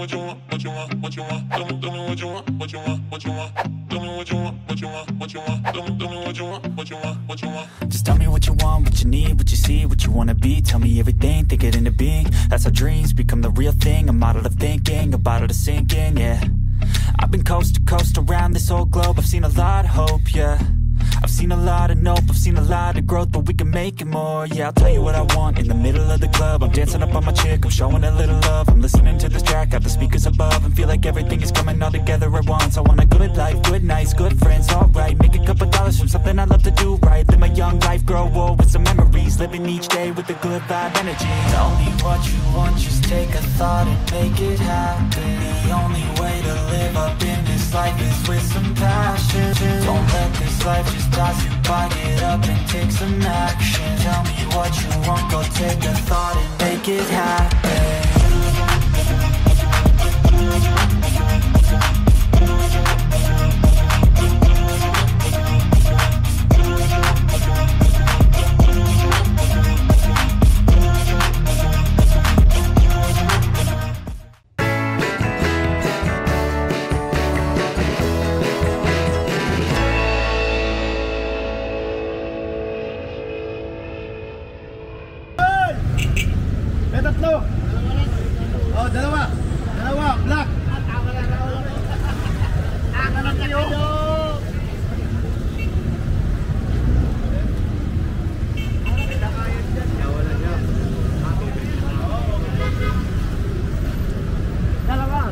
what you want, what you want, what you want. Tell me what you want, what you want, what you want. Tell me what you want, what you want, what you want. Tell me what you want, what you want, what you want. Just tell me what you want, what you need, what you see, what you wanna be. Tell me everything, think it into being. That's how dreams become the real thing. A model of thinking, a bottle to sink in, yeah. I've been coast to coast around this whole globe. I've seen a lot of hope, yeah. I've seen a lot of nope, I've seen a lot of growth, but we can make it more, yeah. I'll tell you what I want in the middle of the club. I'm dancing up on my chick, I'm showing a little love. I'm listening to this track, got the speakers above, and feel like everything is coming all together at once. I want a good life, good nights, good friends, alright. Make a couple dollars from something I love to do right. Live my young life, grow old with some memories. Living each day with a good vibe energy. Tell me what you want, just take a thought and make it happen. The only way to live up in this life is with some passion. Don't let this life just pass you by, get up and take some action. Tell me what you want, go take a thought and make it happen. Dalawa, black. Ako na kayo. Dalawa.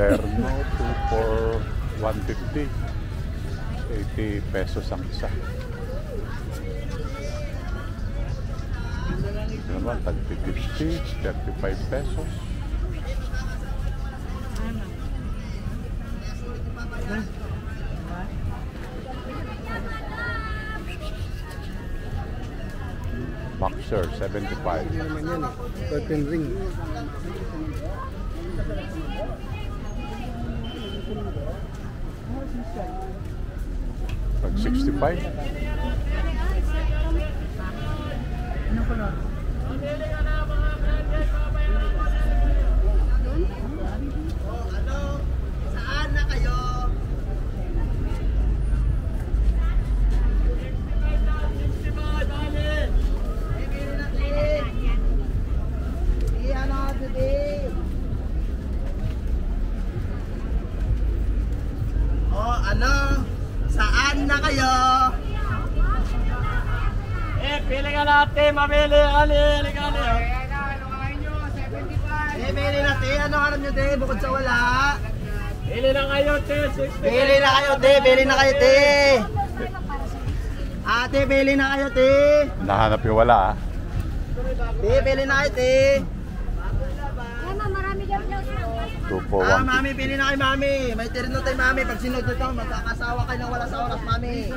Terno 2 for 150, 80 pesos ang isa. Ito naman, tagpi 50, 35 pesos. Boxer, 75. Hindi naman yan eh. Curtain ring. Pag 65. Anong color? Saan na kayo? Saan na kayo? Pili ka natin, mabili, ali. Pili natin, ano hanap nyo te, bukod sa wala? Pili na kayo, te, 60. Pili na kayo te, pili na kayo te. Ate, pili na kayo te. Nahanap yung wala ah. Pili na kayo te. Marami dyan daw sila. 2 for 150. Mami, pili na kayo mami. May tirno tayo mami, pag sinod ito, magkakasawa kayo ng wala sa oras mami.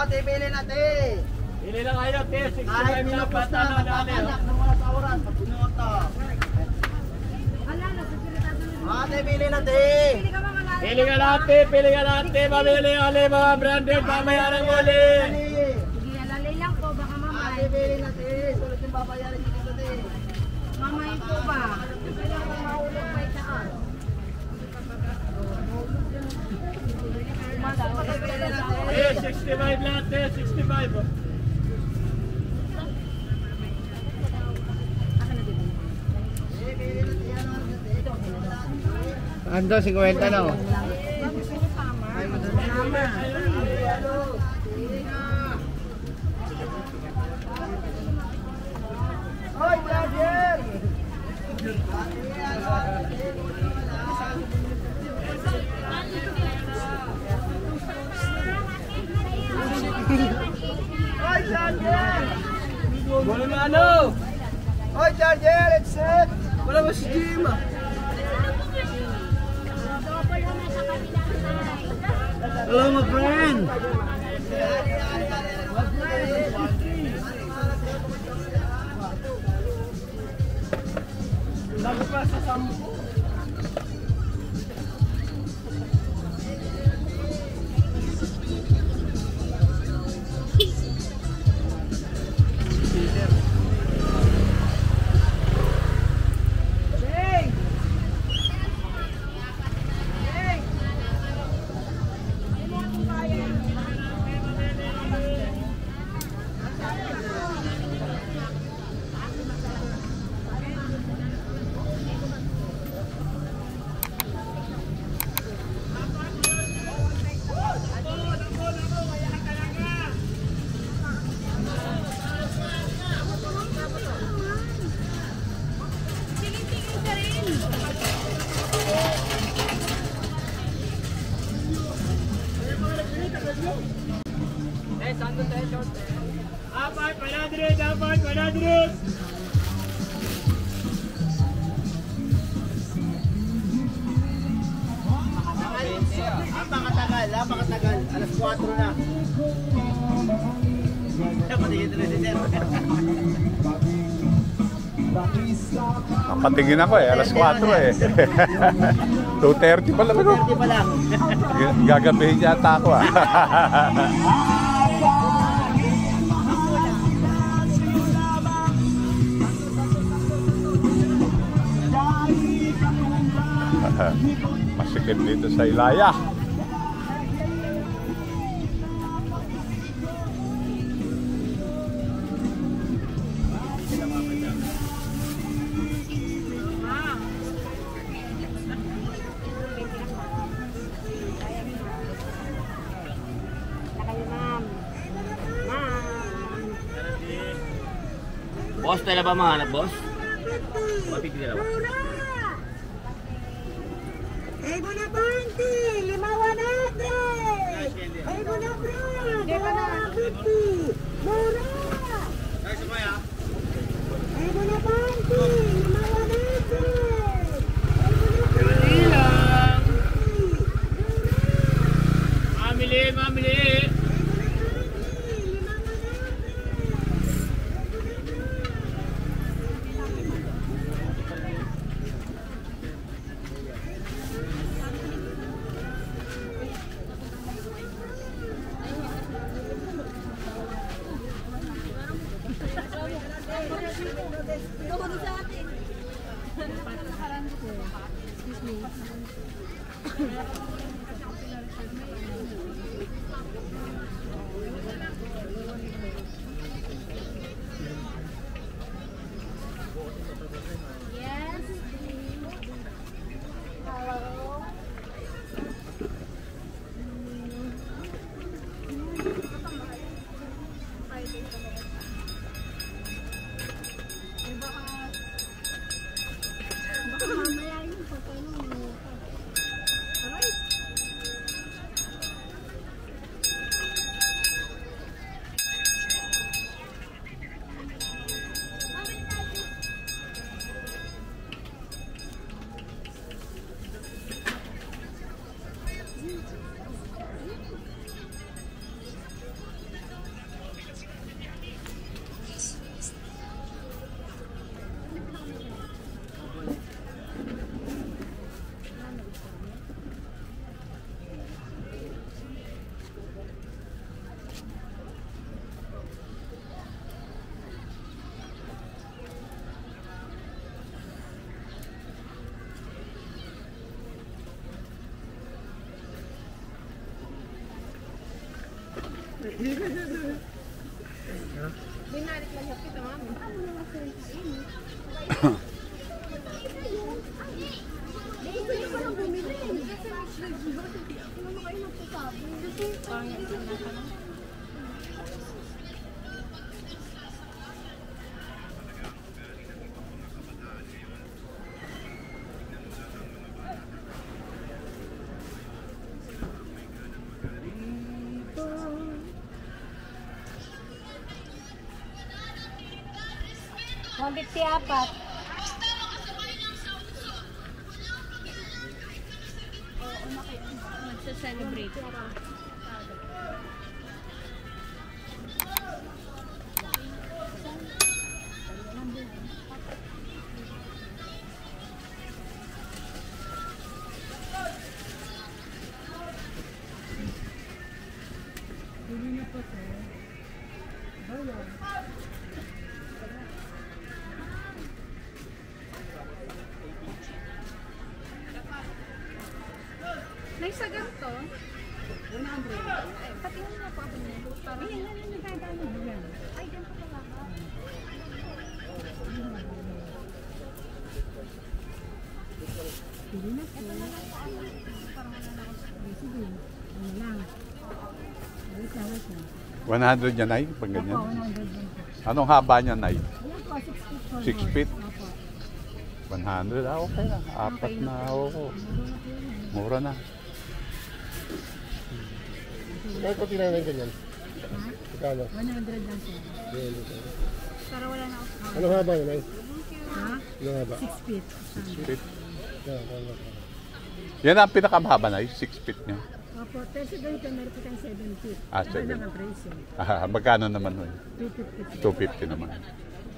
Te, pili na te. Pili na kayo, te, 65 Kahit na minupos bata na, na dali. magkakanak ng wala sa oras, pag sinuot to. Wala na, sa sila Te, pili na te. Pili ka natin, mabili, ali, mga branded, pamayarang uli. Sige, alalay lang po, baka mamay. Ate, pili na te. Sulit yung babayaran dito te. Kumain po ba? Kailangan mahulog pa itaas. Eh, 65 lahat eh, 65. Ando, 50 na oh. Hoy, brother! Hoy, Charger! Wala na ano? Hoy, Charger! It's set! Wala ba si Jim? Hello, my friend! Lago pa sa 10. Dapat 100, dapat 100. Napakatagal. Alas 4 na. Patingin ako eh, alas 4 eh. 2:30 pa lang ako. 2:30 pa lang. Gagabihin yata ako ah. Masikip dito sa Ilaya. Boss, tayo ba mahanap, boss? Mapipili na ba? Ay, Bonaparte! 500! Ay, Bonaparte! 450! Mura! Ay, Bonaparte! 500! Mamili, mamili. Binarik lang siya kita, mami. Dito yung parang bumili. Ano mo kayo nagsasabi? Parang yung tinatanong. apat. Oo, nagsa-celebrate. May sagap to? 100. Patingin na po ako niya. Parang yan, nagkadaan mo yan. Ay, ganito pala ka. Pili na po. Parang wala na ako. Sige, ano lang. Wait lang, wait lang. 100 yan, Nay? Pag ganyan? Opo, 100 yan po. Anong haba niya, Nay? Yan po, 6 feet. 6 feet? Opo. 100? Ah, okay na. Apat na ako. Mura na. May konti na lang ganyan. Magkano? 100 lang po. Para wala na ako. Ano haba yun, Nay? Ha? Ano haba? 6 feet. 6 feet. Yeah. Yan ang pinakamahaba, Nay? 6 feet niya. Opo, pero ganito meron po tayong 7 feet. Ah, Saka 7. lang ang presyo. Ah, magkano naman, Nay? 250. 250 naman.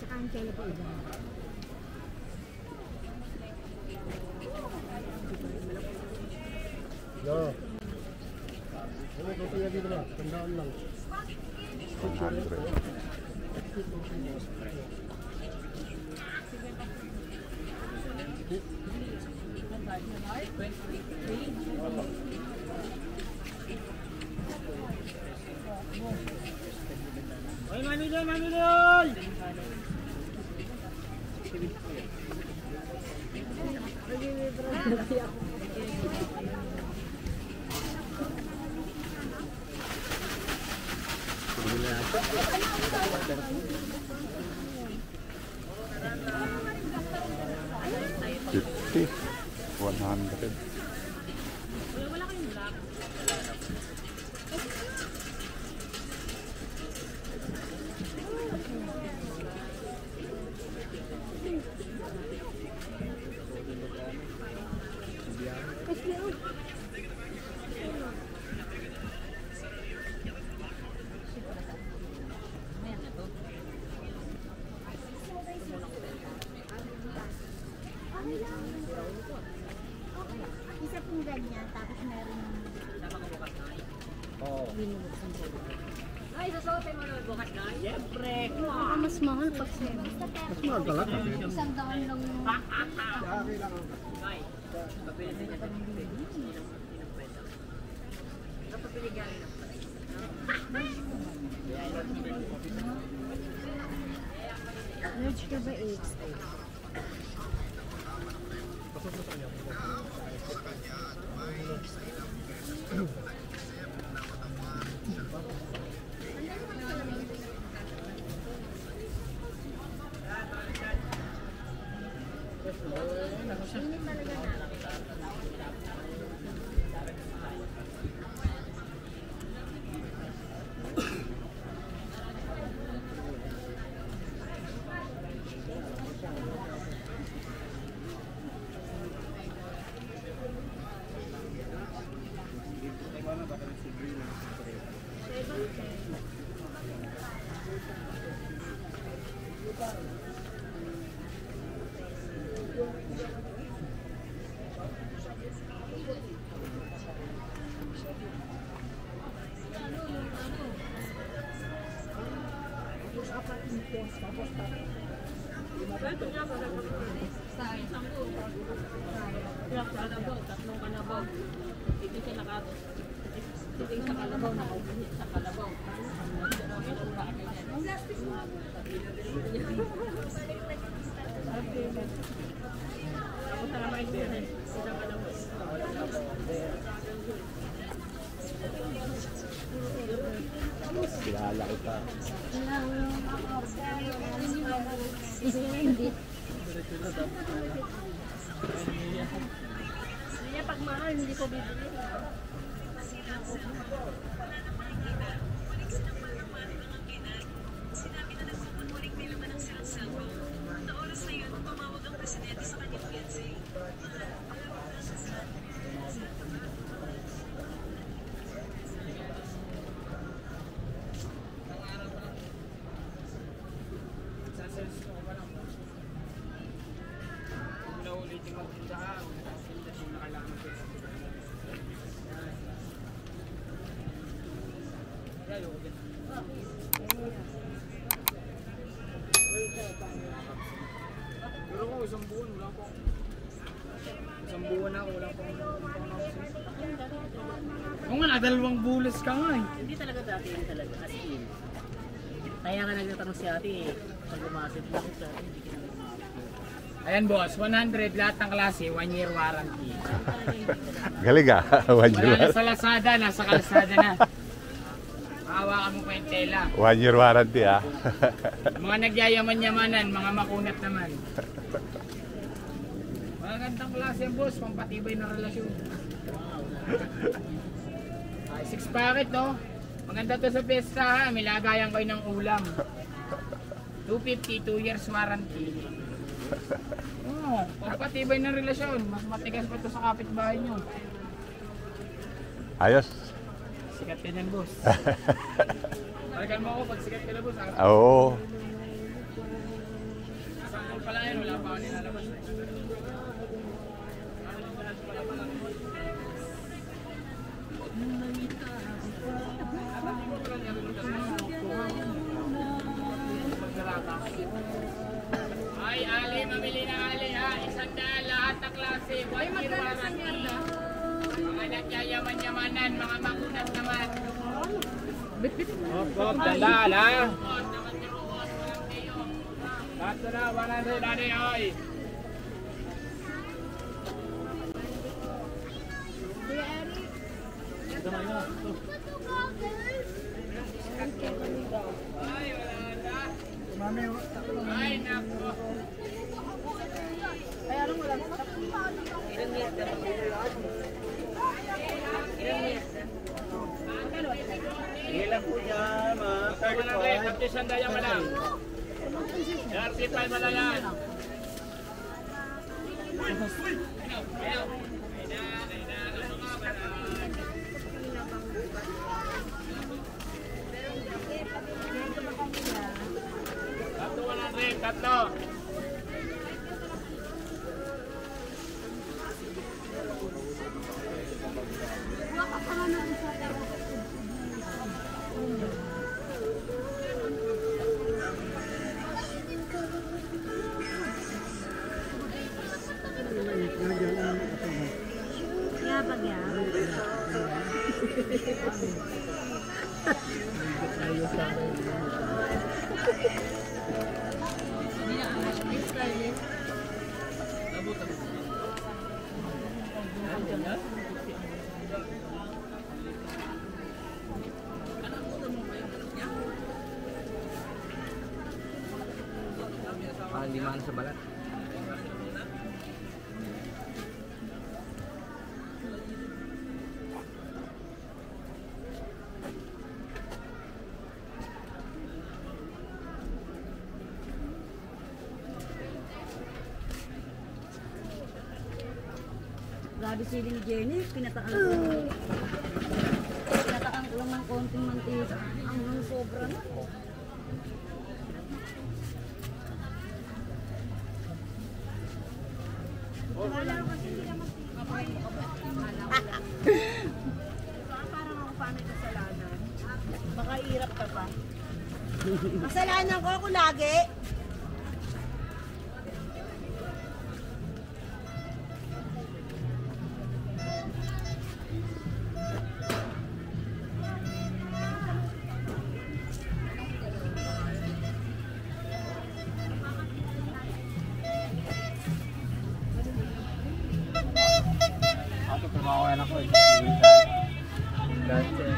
Saka ang kaya po iba. No. Ano konti na dito na? Tandaan lang. 100. Ay, manidol, manidol! $50, 100. Isa pong ganyan, tapos meron ng binubuksan po. Ay, susuotin mo na bukas na. Siyempre. Baka mas mahal pag sa'yo. Mas mahal talaga. Isang daan lang yung... Ay, pabili na niya. Kapapili galing na pala. Large ka ba 8? Tatlong kanabog. Dito siya Kilala kita. Hindi. Kaya pag mahal, hindi ko bibili. Pero kung isang buwan, wala po. Isang buwan na, wala po. Kung nga, dalawang bulas ka nga eh. Hindi talaga dati yun talaga. As in. Kaya nga nagtatanong si ate eh. Pag umasit lang sa ate, hindi kinagawa. Ayan boss, 100 lahat ng klase, 1 year warranty. Galing ah. Wala na sa Lazada, nasa kalsada na. Hawakan mo pa yung tela. 1 year warranty ah. Mga nagyayaman-yamanan, mga makunat naman. Magandang klase yan boss, pampatibay na relasyon. Ay, 6 packet no? Maganda to sa pesta ha, may lagayan kayo ng ulam. 250, 2 years warranty. Oh, pampatibay ng relasyon, mas matigas pa to sa kapitbahay nyo. Ayos. Sikat ka yan boss. Talagan mo ako pag sikat ka na boss ha? Oo. Sample pala yan, wala pa ako nilalabas. Ay, Ali, mamili na Ali ha. 100 lahat ng klase. 1 year warranty. Mga nagyayaman-yamanan, mga makunat naman. Hop, dalal ha. Lahat na 100 Ali, oy. Ay, wala na. Ay, nako. Ay, anong wala? Ilan po yan, mga 35. Kapti sandaya mo lang. 35 mo lang yan. Tatlo 100, tatlo. Kaya pag yan. Hindi man sa balat. Grabe sili ni Jenny, pinataan ko. Pinataan ko lang ng konting mantika. Ang sobra na. Parang ako paano kasalanan. Baka hirap ka pa. Kasalanan ko ako lagi. mga ko anak ko eh. Cancer.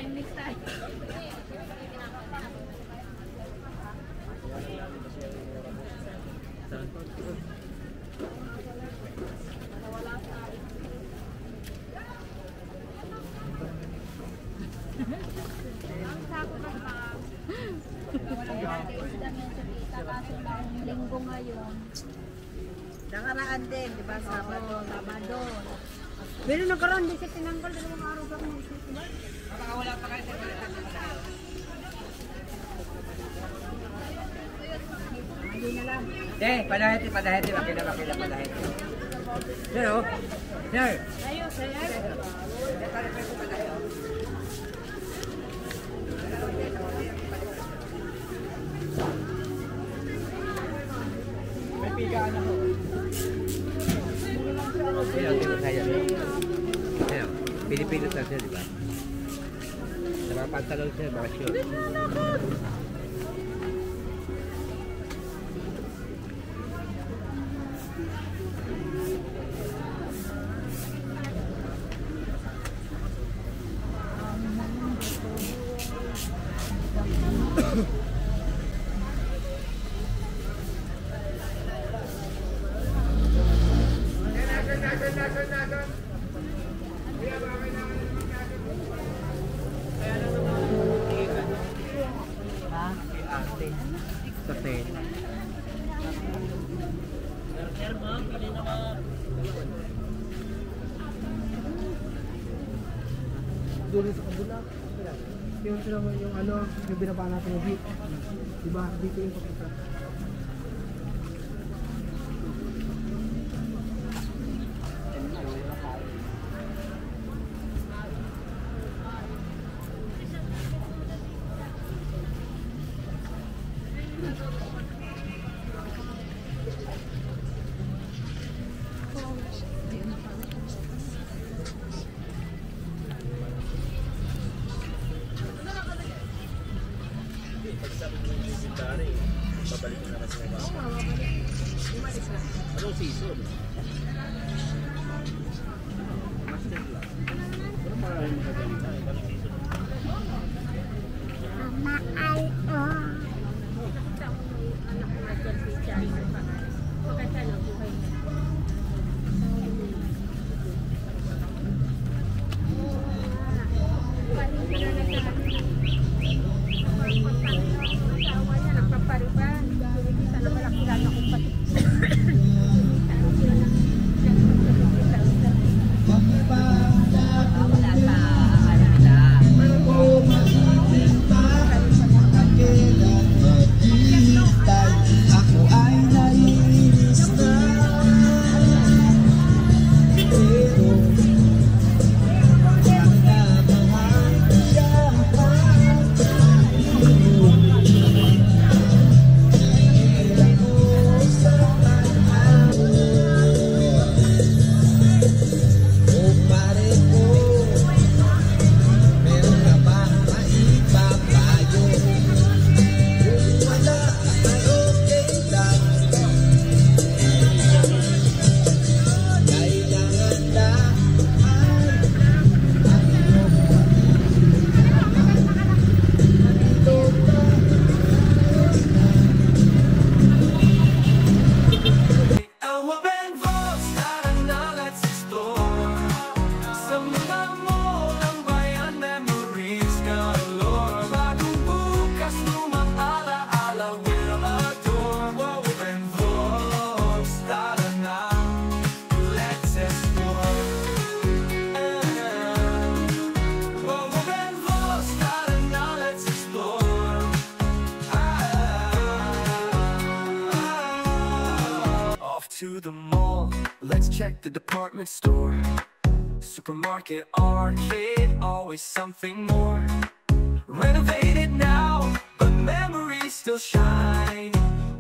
Next time. Linggo ngayon. Nakaraan din, di ba? Sabado. Sabado. Pero nagkaroon din siya tinanggal, 2 araw lang mo. Diba? Wala pa kayo sa Hindi na lang. padahit, makila, padahit. Sir, oh. Sir. Ayos, sir. May pigaan ako. Pilipino sa siya, di ba? Sa mga pantalon siya, mga shoes. Sa pen. Doon sa kabula. Yung sila yung ano, yung binaba natin yung beat. Diba? Dito yung papunta. Babalik na naman sa mga. Anong season? Master lang. Pero maraming magagaling tayo. Anong season? Anak ko nga dyan si Charlie. Maganda na buhay niya. Wala sa, ano nila, to the mall, let's check the department store. Supermarket, arcade, always something more. Renovated now, but memories still shine.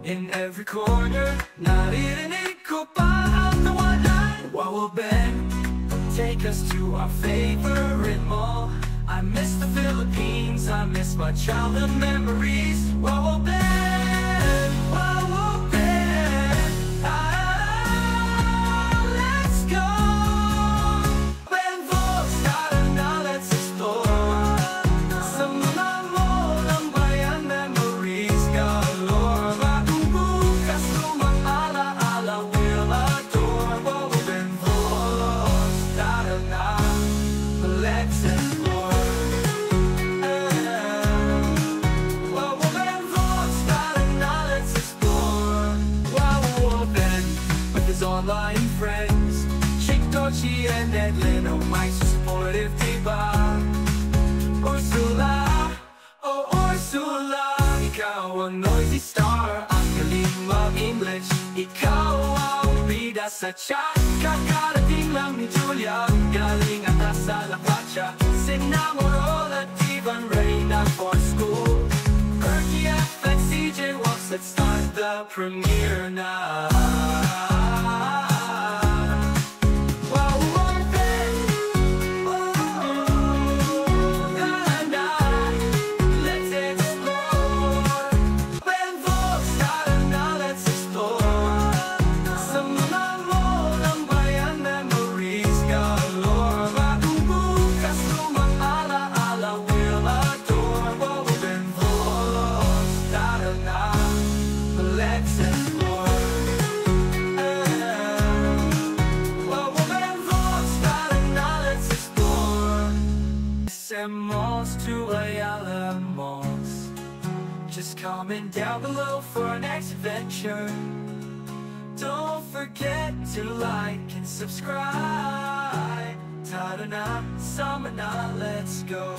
In every corner, narinig ko pa ang tawanan. Wawa Ben, take us to our favorite mall. I miss the Philippines, I miss my childhood memories. Wawa Ben, Wawa Ben, let's go. Ben Vlogs, tara na, let's explore. Sa mga mall ng bayan, memories galore. Bagong bukas, lumang alaala, we'll adore. Wawa Ben Vlogs, tara na, let's explore. Online friends, Chick Dochi and Edlin, oh my supportive diba. Ursula, oh Ursula, ikaw ang noisy star, ang galing mag-English. Ikaw ang bida sa chat, kakarating lang ni Julia, galing at sa La Pacha. Sinamorol at Ivan Reyna for school. Erky F and CJ Walks, let's start the premiere now. Malls to Ayala Malls, just comment down below for our next adventure. Don't forget to like and subscribe. Tara na, sama na, let's go.